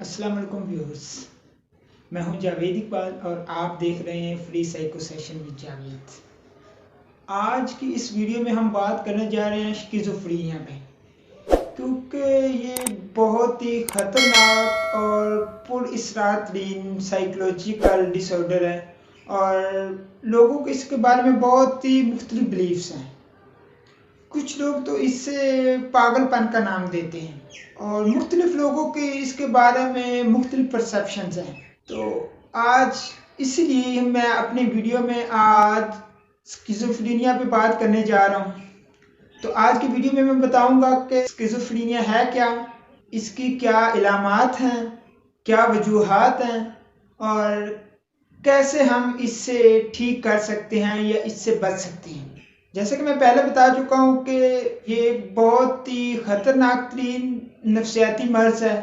अस्सलाम वालेकुम व्यूअर्स। मैं हूं जावेद इकबाल और आप देख रहे हैं free psycho session with Javed. आज की इस वीडियो में हम बात करने जा रहे हैं स्किज़ोफ्रेनिया पे, क्योंकि ये बहुत ही ख़तरनाक और पुरअसरार साइकोलॉजिकल डिसऑर्डर है और लोगों को इसके बारे में बहुत ही मुख्तलिफ बिलीफ्स हैं। कुछ लोग तो इससे पागलपन का नाम देते हैं और मुख्तलिफ लोगों के इसके बारे में मुख्तलिफ परसेप्शंस हैं। तो आज इसीलिए मैं अपने वीडियो में आज स्किज़ोफ्रेनिया पे बात करने जा रहा हूँ। तो आज की वीडियो में मैं बताऊंगा कि स्किज़ोफ्रेनिया है क्या, इसकी क्या इलामात हैं, क्या वजूहात हैं और कैसे हम इससे ठीक कर सकते हैं या इससे बच सकते हैं। जैसे कि मैं पहले बता चुका हूँ कि ये बहुत ही ख़तरनाक तरीन नफ्सियाती मर्ज़ है,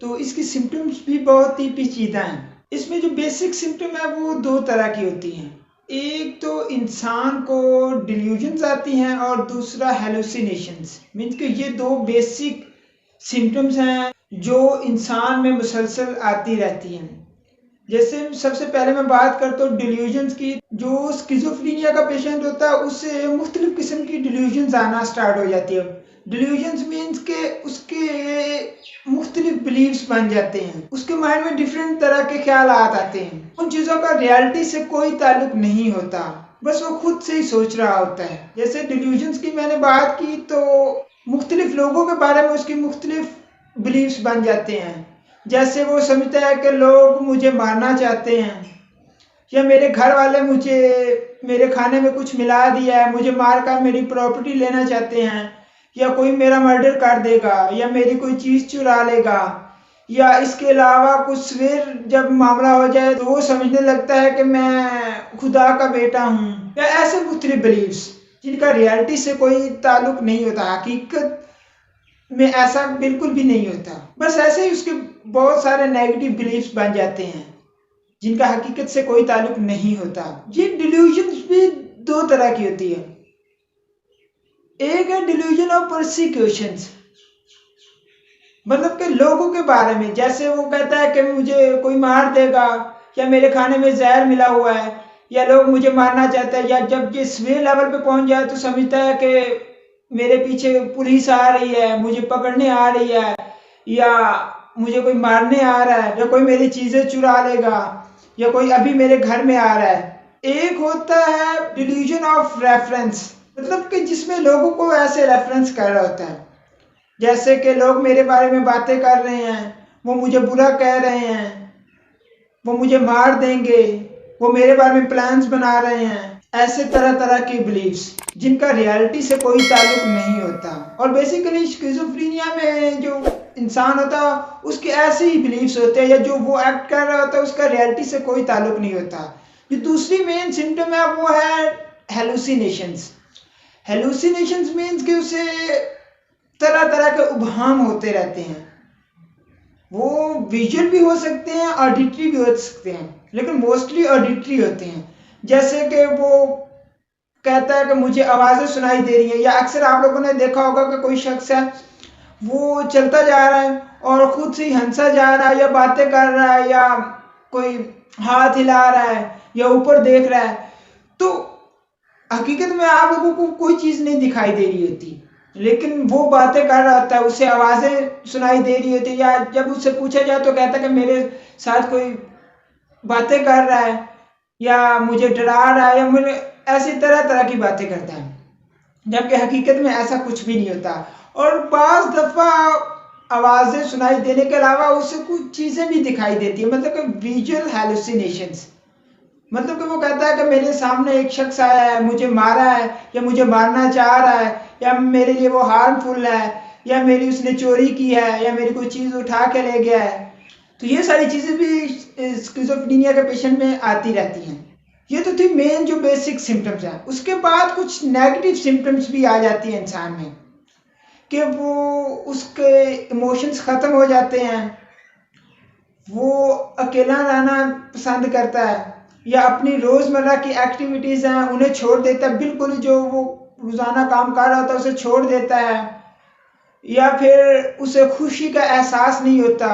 तो इसकी सिम्टम्स भी बहुत ही पेचीदा हैं। इसमें जो बेसिक सिम्टम है वो दो तरह की होती हैं। एक तो इंसान को डिल्यूजन्स आती हैं और दूसरा हेलुसिनेशंस। मीन्स कि ये दो बेसिक सिम्टम्स हैं जो इंसान में मुसलसल आती रहती हैं। जैसे सबसे पहले मैं बात करता हूँ डिल्यूजन्स की। जो स्किज़ोफ्रेनिया का पेशेंट होता है उससे मुख्तलिफ किस्म की डिल्यूजन्स आना स्टार्ट हो जाती है। डिल्यूजन्स मीन्स के उसके मुख्तलिफ बिलीव्स बन जाते हैं, उसके माइंड में डिफरेंट तरह के ख्याल आते हैं। उन चीज़ों का रियलिटी से कोई ताल्लुक नहीं होता, बस वो खुद से ही सोच रहा होता है। जैसे डिल्यूजन्स की मैंने बात की तो मुख्तलिफ लोगों के बारे में उसकी मुख्तलिफ बिलीव्स बन जाते हैं। जैसे वो समझता है कि लोग मुझे मारना चाहते हैं, या मेरे घर वाले मुझे मेरे खाने में कुछ मिला दिया है, मुझे मारकर मेरी प्रॉपर्टी लेना चाहते हैं, या कोई मेरा मर्डर कर देगा, या मेरी कोई चीज़ चुरा लेगा, या इसके अलावा कुछ फिर जब मामला हो जाए तो वो समझने लगता है कि मैं खुदा का बेटा हूँ, या ऐसे मुख्तलिफ बिलीव्स जिनका रियलिटी से कोई ताल्लुक नहीं होता, हकीकत में ऐसा बिल्कुल भी नहीं होता। बस ऐसे ही उसके बहुत सारे नेगेटिव बिलीफ्स बन जाते हैं जिनका हकीकत से कोई ताल्लुक नहीं होता। ये डिल्यूजन्स भी दो तरह की होती है। एक है डिल्यूजन ऑफ परसिक्यूशंस, मतलब कि लोगों के बारे में। जैसे वो कहता है कि मुझे कोई मार देगा, या मेरे खाने में जहर मिला हुआ है, या लोग मुझे मारना चाहते हैं, या जब ये स्वे लेवल पे पहुंच जाए तो समझता है कि मेरे पीछे पुलिस आ रही है, मुझे पकड़ने आ रही है, या मुझे कोई मारने आ रहा है, या कोई मेरी चीज़ें चुरा लेगा, या कोई अभी मेरे घर में आ रहा है। एक होता है डिल्यूजन ऑफ रेफरेंस, मतलब कि जिसमें लोगों को ऐसे रेफरेंस कर रहा होता है, जैसे कि लोग मेरे बारे में बातें कर रहे हैं, वो मुझे बुरा कह रहे हैं, वो मुझे मार देंगे, वो मेरे बारे में प्लान्स बना रहे हैं। ऐसे तरह तरह के बिलीव्स जिनका रियलिटी से कोई ताल्लुक नहीं होता। और बेसिकली स्किज़ोफ्रेनिया में जो इंसान होता है उसके ऐसे ही बिलीव्स होते हैं, या जो वो एक्ट कर रहा होता है उसका रियलिटी से कोई ताल्लुक नहीं होता। जो दूसरी मेन सिम्टम है वो है हेलुसिनेशंस। हेलुसिनेशंस मीन्स कि उसे तरह तरह के उबहाम होते रहते हैं। वो विजुअल भी हो सकते हैं, ऑडिटरी भी हो सकते हैं, लेकिन मोस्टली ऑडिटरी होते हैं। जैसे कि वो कहता है कि मुझे आवाज़ें सुनाई दे रही हैं, या अक्सर आप लोगों ने देखा होगा कि कोई शख्स है वो चलता जा रहा है और खुद से ही हंसा जा रहा है, या बातें कर रहा है, या कोई हाथ हिला रहा है, या ऊपर देख रहा है, तो हकीकत में आप लोगों को कोई चीज़ नहीं दिखाई दे रही होती, लेकिन वो बातें कर रहा होता है, उसे आवाज़ें सुनाई दे रही होती है। या जब उससे पूछा जाए तो कहता है कि मेरे साथ कोई बातें कर रहा है, या मुझे डरा रहा है, या मुझे ऐसी तरह तरह की बातें करता है, जबकि हकीकत में ऐसा कुछ भी नहीं होता। और बाज़ दफ़ा आवाज़ें सुनाई देने के अलावा उसे कुछ चीज़ें भी दिखाई देती है, मतलब कि विजुअल हेलुसिनेशंस। मतलब कि वो कहता है कि मेरे सामने एक शख्स आया है, मुझे मारा है, या मुझे मारना चाह रहा है, या मेरे लिए वो हार्मफुल है, या मेरी उसने चोरी की है, या मेरी कोई चीज़ उठा के ले गया है। तो ये सारी चीज़ें भी स्किज़ोफ्रेनिया के पेशेंट में आती रहती हैं। ये तो थी मेन जो बेसिक सिम्टम्स हैं। उसके बाद कुछ नेगेटिव सिम्टम्स भी आ जाती हैं इंसान में, कि वो उसके इमोशंस ख़त्म हो जाते हैं, वो अकेला रहना पसंद करता है, या अपनी रोज़मर्रा की एक्टिविटीज़ हैं उन्हें छोड़ देता है, बिल्कुल जो वो रोज़ाना काम कर रहा होता है उसे छोड़ देता है, या फिर उसे खुशी का एहसास नहीं होता,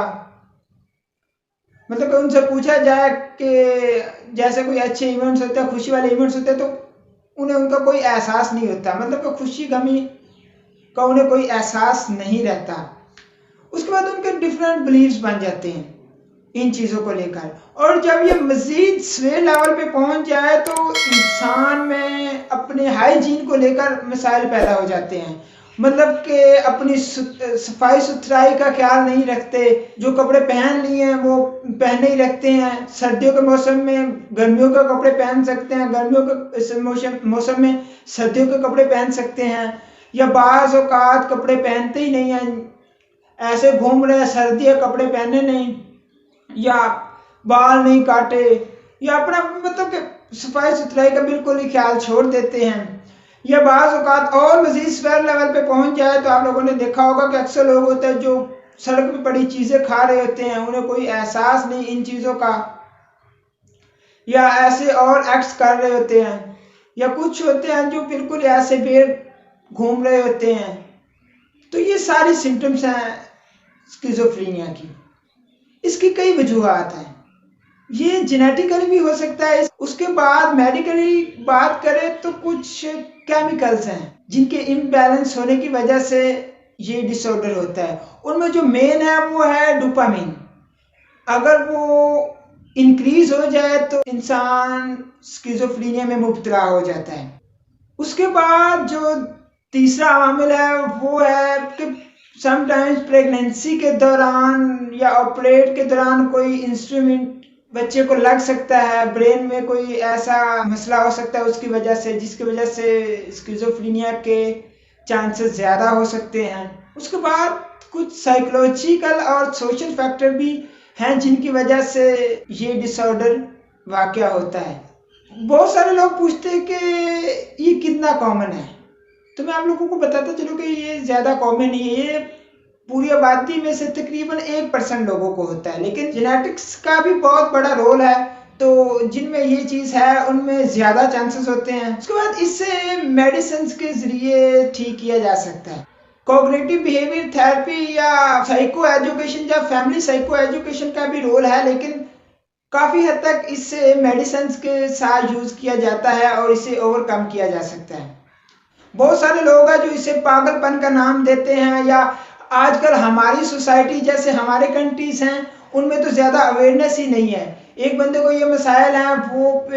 मतलब कि उनसे पूछा जाए कि जैसे कोई अच्छे इवेंट्स होते हैं, खुशी वाले इवेंट्स होते हैं, तो उन्हें उनका कोई एहसास नहीं होता, मतलब कि खुशी गमी का उन्हें कोई एहसास नहीं रहता। उसके बाद उनके डिफरेंट बिलीव्स बन जाते हैं इन चीज़ों को लेकर, और जब ये मज़ीद स्वे लेवल पे पहुंच जाए तो इंसान में अपने हाइजीन को लेकर मसाइल पैदा हो जाते हैं। मतलब कि अपनी सफाई सुथराई का ख्याल नहीं रखते, जो कपड़े पहन लिए हैं वो पहने ही रखते हैं। सर्दियों के मौसम में गर्मियों के कपड़े पहन सकते हैं, गर्मियों के मौसम में सर्दियों के कपड़े पहन सकते हैं, या बाज़ औक़ात कपड़े पहनते ही नहीं हैं, ऐसे घूम रहे हैं, सर्दी है कपड़े पहने नहीं, या बाल नहीं काटे, या अपना मतलब कि सफाई सुथराई का बिल्कुल ही ख्याल छोड़ देते हैं। या बाज़ औक़ात और मज़ीद स्वेयर लेवल पे पहुंच जाए तो आप लोगों ने देखा होगा कि अक्सर लोग होते हैं जो सड़क पे पड़ी चीज़ें खा रहे होते हैं, उन्हें कोई एहसास नहीं इन चीज़ों का, या ऐसे और एक्ट्स कर रहे होते हैं। या कुछ होते हैं जो बिल्कुल ऐसे बेर घूम रहे होते हैं। तो ये सारी सिम्टम्स हैं स्किज़ोफ्रेनिया की। इसकी कई वजूहात हैं, ये जेनेटिकली भी हो सकता है। उसके बाद मेडिकली बात करें तो कुछ केमिकल्स हैं जिनके इम्बैलेंस होने की वजह से ये डिसऑर्डर होता है। उनमें जो मेन है वो है डोपामिन। अगर वो इंक्रीज हो जाए तो इंसान स्किज़ोफ्रेनिया में मुब्तला हो जाता है। उसके बाद जो तीसरा आमिल है वो है कि समटाइम्स प्रेगनेंसी के दौरान या ऑपरेट के दौरान कोई इंस्ट्रूमेंट बच्चे को लग सकता है, ब्रेन में कोई ऐसा मसला हो सकता है उसकी वजह से, जिसकी वजह से स्किज़ोफ्रेनिया के चांसेस ज़्यादा हो सकते हैं। उसके बाद कुछ साइकोलॉजिकल और सोशल फैक्टर भी हैं जिनकी वजह से ये डिसऑर्डर वाक़या होता है। बहुत सारे लोग पूछते हैं कि ये कितना कॉमन है, तो मैं आप लोगों को बताता चलूँ कि ये ज़्यादा कॉमन नहीं है। ये पूरी आबादी में से तकरीबन 1% लोगों को होता है, लेकिन जेनेटिक्स का भी बहुत बड़ा रोल है। तो जिनमें ये चीज़ है उनमें ज़्यादा चांसेस होते हैं। उसके बाद इससे मेडिसिन के ज़रिए ठीक किया जा सकता है। कॉग्निटिव बिहेवियर थेरेपी या साइको एजुकेशन या फैमिली साइको एजुकेशन का भी रोल है, लेकिन काफ़ी हद तक इससे मेडिसिन के साथ यूज़ किया जाता है और इसे ओवरकम किया जा सकता है। बहुत सारे लोग हैं जो इसे पागलपन का नाम देते हैं, या आजकल हमारी सोसाइटी जैसे हमारे कंट्रीज हैं उनमें तो ज़्यादा अवेयरनेस ही नहीं है। एक बंदे को ये मसाइल हैं, वो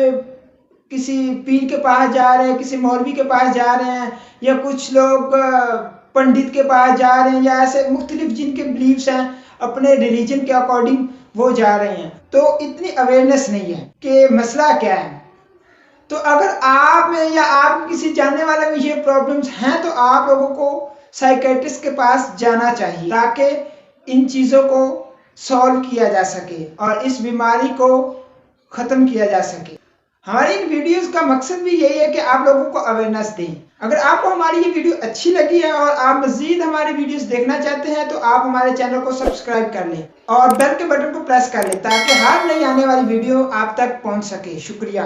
किसी पीर के पास जा रहे हैं, किसी मौलवी के पास जा रहे हैं, या कुछ लोग पंडित के पास जा रहे हैं, या ऐसे मुख्तलिफ जिनके बिलीव्स हैं अपने रिलीजन के अकॉर्डिंग वो जा रहे हैं। तो इतनी अवेयरनेस नहीं है कि मसला क्या है। तो अगर आप में या आप किसी जानने वाले में ये प्रॉब्लम्स हैं तो आप लोगों को साइकेट्रिस्ट के पास जाना चाहिए ताकि इन चीज़ों को सॉल्व किया जा सके और इस बीमारी को ख़त्म किया जा सके। हमारी इन वीडियोस का मकसद भी यही है कि आप लोगों को अवेयरनेस दें। अगर आपको हमारी ये वीडियो अच्छी लगी है और आप मज़ीद हमारी वीडियोस देखना चाहते हैं तो आप हमारे चैनल को सब्सक्राइब कर लें और बेल के बटन को प्रेस कर लें ताकि हर नई आने वाली वीडियो आप तक पहुंच सके। शुक्रिया।